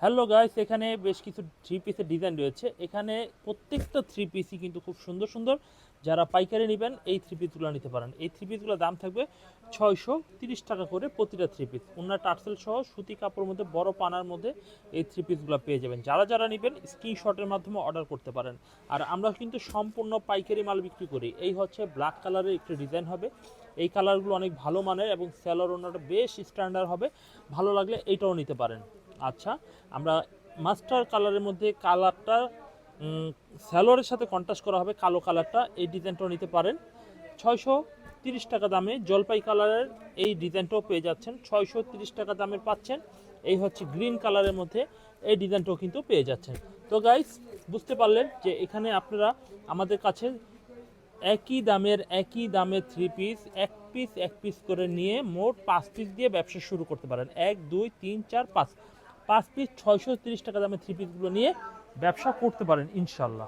Hello guys, এখানে বেশ কিছু থ্রি পিসের ডিজাইন রয়েছে। এখানে প্রত্যেকটা থ্রি পিসই কিন্তু খুব সুন্দর সুন্দর। যারা পাইকারি নেবেন এই থ্রি পিসগুলো নিতে পারেন। এই থ্রি পিসগুলোর দাম থাকবে 630 টাকা করে প্রতিটা থ্রি পিস। ওনার টার্সেল সহ সুতি কাপড়ের মধ্যে বড় পানার মধ্যে এই থ্রি পিসগুলো পেয়ে যাবেন। যারা যারা নেবেন স্ক্রিনশটের মাধ্যমে অর্ডার করতে পারেন। আর আমরা কিন্তু সম্পূর্ণ পাইকারি মাল বিক্রি করি। এই হচ্ছে ব্ল্যাক কালারের একটি ডিজাইন হবে। এই কালারগুলো অনেক ভালো মানের এবং সেলার ওনারটা বেশ স্ট্যান্ডার্ড হবে। ভালো লাগলে এইটাও নিতে পারেন। আচ্ছা, আমরা মাস্টার কালারের মধ্যে কালারটা স্যালোয়ারের সাথে কন্ট্রাস্ট করা হবে, কালো কালারটা। এই ডিজাইনটাও নিতে পারেন। 630 টাকা দামে জলপাই কালারের এই ডিজাইনটাও পেয়ে যাচ্ছেন। 630 টাকা দামের পাচ্ছেন। এই হচ্ছে গ্রিন কালারের মধ্যে এই ডিজাইনটাও কিন্তু পেয়ে যাচ্ছেন। তো গাইস, বুঝতে পারলেন যে এখানে আপনারা আমাদের কাছে একই দামের থ্রি পিস এক পিস করে নিয়ে মোট 5 পিস দিয়ে ব্যবসা শুরু করতে পারেন। 1 2 3 4 5 পিস 630 টাকা দামের থ্রি পিসগুলো নিয়ে ব্যবসা করতে পারেন ইনশাল্লাহ।